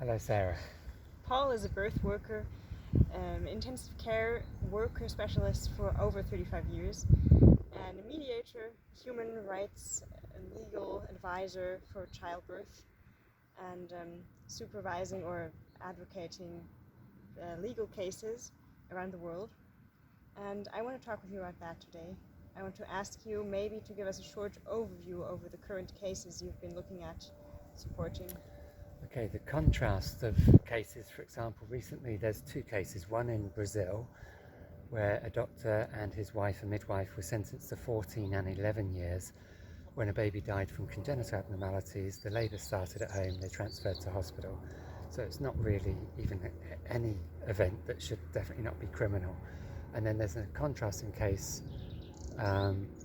Hello, Sarah. Paul is a birth worker, intensive care worker specialist for over 35 years, and a mediator, human rights and legal advisor for childbirth, and supervising or advocating legal cases around the world. And I want to talk with you about that today. I want to ask you maybe to give us a short overview over the current cases you've been looking at supporting. Okay, the contrast of cases, for example, recently there's two cases, one in Brazil where a doctor and his wife, a midwife, were sentenced to 14 and 11 years when a baby died from congenital abnormalities. The labour started at home, they transferred to hospital. So it's not really even any event that should definitely not be criminal. And then there's a contrasting case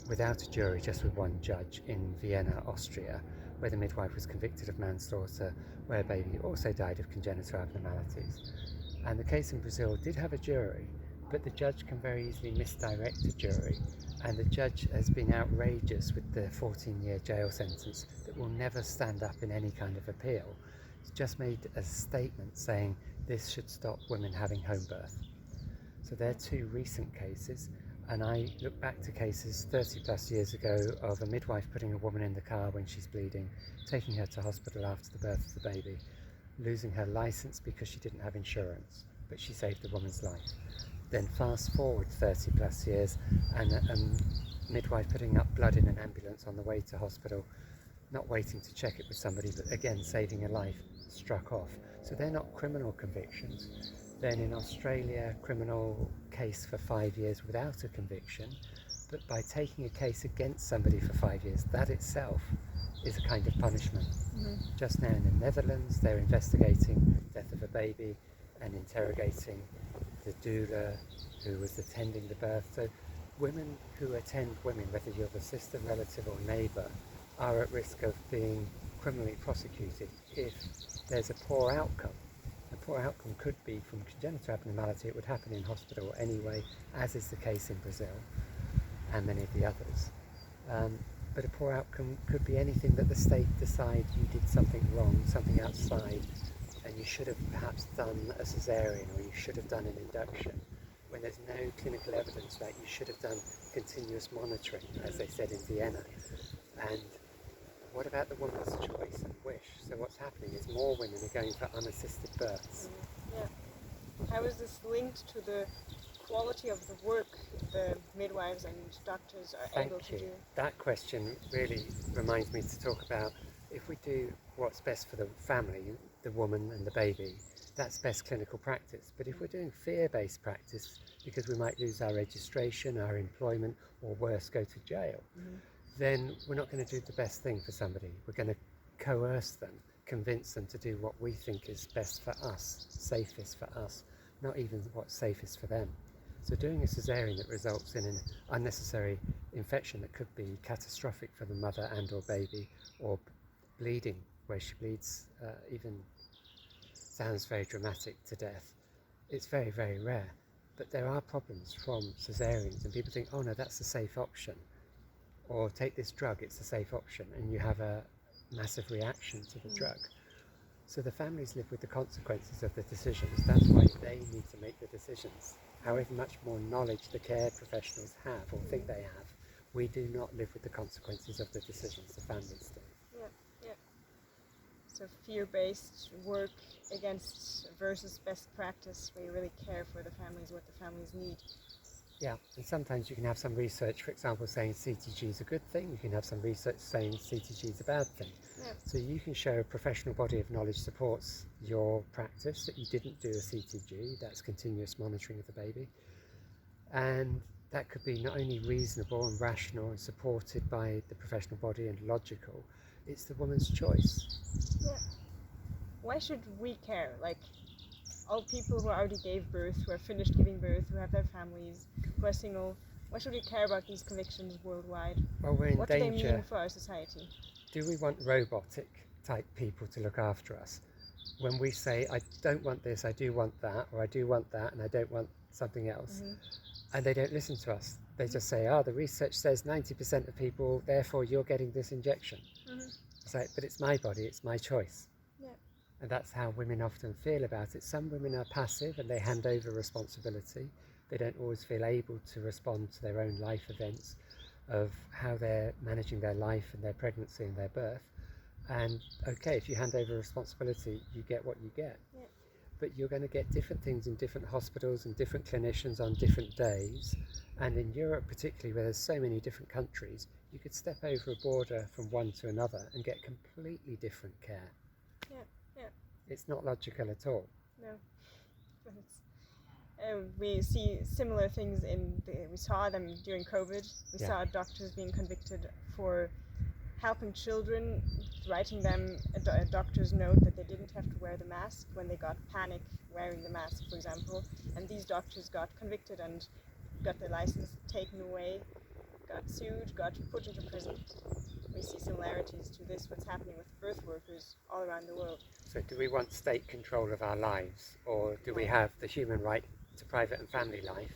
without a jury, just with one judge in Vienna, Austria, where the midwife was convicted of manslaughter, where a baby also died of congenital abnormalities. And the case in Brazil did have a jury, but the judge can very easily misdirect a jury, and the judge has been outrageous with the 14-year jail sentence that will never stand up in any kind of appeal. It's just made a statement saying this should stop women having home birth. So they're two recent cases. And I look back to cases 30 plus years ago of a midwife putting a woman in the car when she's bleeding, taking her to hospital after the birth of the baby, losing her license because she didn't have insurance, but she saved the woman's life. Then fast forward 30 plus years and a midwife putting up blood in an ambulance on the way to hospital, not waiting to check it with somebody, but again saving a life, struck off. So they're not criminal convictions. Then in Australia, criminal case for 5 years without a conviction, but by taking a case against somebody for 5 years, that itself is a kind of punishment. Just now in the Netherlands, they're investigating the death of a baby and interrogating the doula who was attending the birth. So women who attend women, whether you're the sister, relative or neighbour, are at risk of being criminally prosecuted if there's a poor outcome. A poor outcome could be from congenital abnormality. It would happen in hospital anyway, as is the case in Brazil and many of the others. But a poor outcome could be anything that the state decide you did something wrong, something outside, and you should have perhaps done a cesarean or you should have done an induction. When there's no clinical evidence that you should have done continuous monitoring, as they said in Vienna. And what about the woman's choice and wish? So what's happening is more women are going for unassisted births. Yeah. How is this linked to the quality of the work the midwives and doctors are able to do? That question really reminds me to talk about if we do what's best for the family, the woman and the baby, that's best clinical practice. But if we're doing fear-based practice because we might lose our registration, our employment, or worse, go to jail, then we're not going to do the best thing for somebody. We're going to coerce them, convince them to do what we think is best for us, safest for us, not even what's safest for them. So doing a cesarean that results in an unnecessary infection that could be catastrophic for the mother and or baby, or bleeding where she bleeds, even sounds very dramatic, to death, it's very, very rare. But there are problems from cesareans, and people think, oh no, that's a safe option. Or take this drug, it's a safe option, and you have a massive reaction to the drug. So the families live with the consequences of the decisions. That's why they need to make the decisions. However much more knowledge the care professionals have or think they have, we do not live with the consequences of the decisions the families do. Yeah. So fear-based work against versus best practice, where you really care for the families, what the families need. Yeah, and sometimes you can have some research, for example, saying CTG is a good thing. You can have some research saying CTG is a bad thing. Yeah. So you can show a professional body of knowledge supports your practice, that you didn't do a CTG, that's continuous monitoring of the baby. And that could be not only reasonable and rational and supported by the professional body and logical, it's the woman's choice. Yeah. Why should we care? Like, all people who already gave birth, who are finished giving birth, who have their families, who are single, why should we care about these convictions worldwide? Well, we're in what danger. What do they mean for our society? Do we want robotic type people to look after us? When we say, I don't want this, I do want that, or I do want that, and I don't want something else, and they don't listen to us. They just say, the research says 90% of people, therefore you're getting this injection. It's like, but it's my body, it's my choice. Yeah. And that's how women often feel about it. Some women are passive and they hand over responsibility. They don't always feel able to respond to their own life events of how they're managing their life and their pregnancy and their birth. And okay, if you hand over responsibility, you get what you get. Yeah. But you're going to get different things in different hospitals and different clinicians on different days. And in Europe particularly, where there's so many different countries, you could step over a border from one to another and get completely different care. Yeah, yeah. It's not logical at all. No. But it's, we see similar things we saw them during COVID. We Yeah. saw doctors being convicted for helping children, writing them a doctor's note that they didn't have to wear the mask when they got panic wearing the mask, for example. And these doctors got convicted and got their license taken away, got sued, got put into prison. We see similarities to this, what's happening with birth workers all around the world. So do we want state control of our lives, or do we have the human right to private and family life,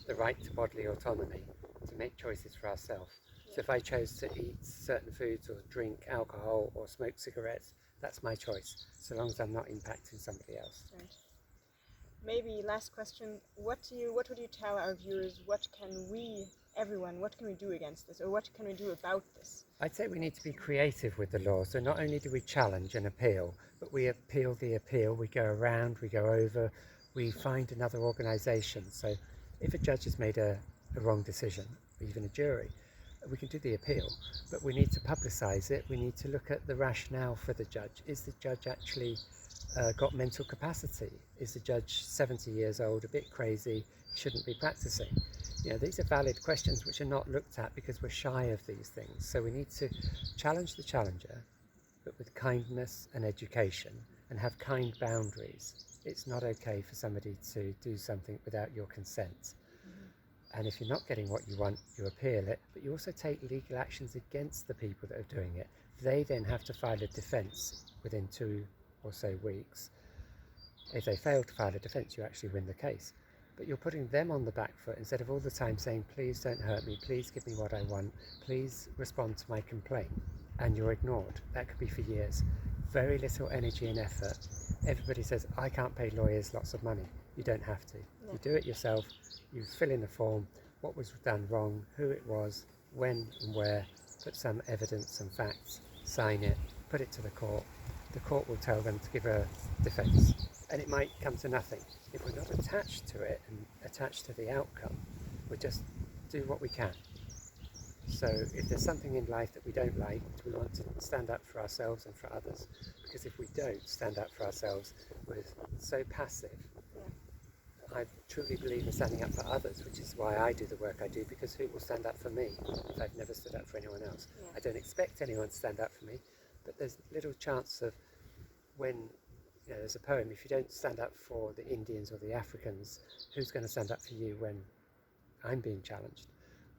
the right to bodily autonomy, to make choices for ourselves? So if I chose to eat certain foods or drink alcohol or smoke cigarettes, that's my choice, so long as I'm not impacting somebody else. Right. Maybe last question, what would you tell our viewers, what can we do against this, or what can we do about this? I'd say we need to be creative with the law. So not only do we challenge and appeal, but we appeal the appeal. We go around, we go over, we find another organisation. So if a judge has made a wrong decision, or even a jury, we can do the appeal, but we need to publicise it. We need to look at the rationale for the judge. Is the judge actually got mental capacity? Is the judge 70 years old, a bit crazy, shouldn't be practising? You know, these are valid questions which are not looked at because we're shy of these things. So we need to challenge the challenger, but with kindness and education, and have kind boundaries. It's not okay for somebody to do something without your consent. And if you're not getting what you want, you appeal it, but you also take legal actions against the people that are doing it. They then have to file a defence within 2 or so weeks. If they fail to file a defence, you actually win the case. But you're putting them on the back foot instead of all the time saying, please don't hurt me, please give me what I want, please respond to my complaint. And you're ignored. That could be for years. Very little energy and effort. Everybody says, I can't pay lawyers lots of money. You don't have to. No. You do it yourself. You fill in a form, what was done wrong, who it was, when and where, put some evidence, some facts, sign it, put it to the court. The court will tell them to give a defence, and it might come to nothing. If we're not attached to it and attached to the outcome, we'll just do what we can. So if there's something in life that we don't like, we want to stand up for ourselves and for others, because if we don't stand up for ourselves, we're so passive. I truly believe in standing up for others, which is why I do the work I do, because who will stand up for me if I've never stood up for anyone else? Yeah. I don't expect anyone to stand up for me, but there's little chance of when, you know, there's a poem, if you don't stand up for the Indians or the Africans, who's going to stand up for you when I'm being challenged?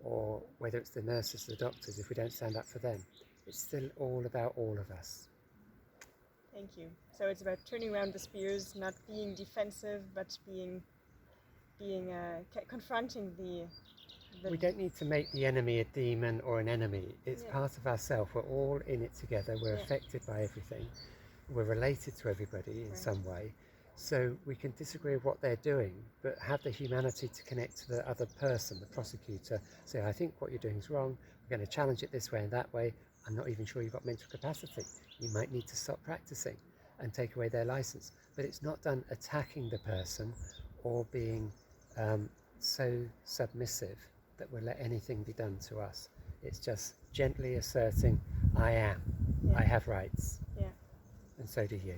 Or whether it's the nurses, the doctors, if we don't stand up for them. It's still all about all of us. Thank you. So it's about turning around the spears, not being defensive, but confronting the We don't need to make the enemy a demon or an enemy. It's part of ourselves. We're all in it together. We're affected by everything. We're related to everybody in some way. So we can disagree with what they're doing, but have the humanity to connect to the other person, the prosecutor. Say, I think what you're doing is wrong. We're going to challenge it this way and that way. I'm not even sure you've got mental capacity. You might need to stop practicing and take away their license. But it's not done attacking the person or being so submissive that we'll let anything be done to us. It's just gently asserting, I am. I have rights. Yeah. And so do you.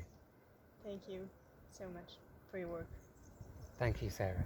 Thank you so much for your work. Thank you, Sarah.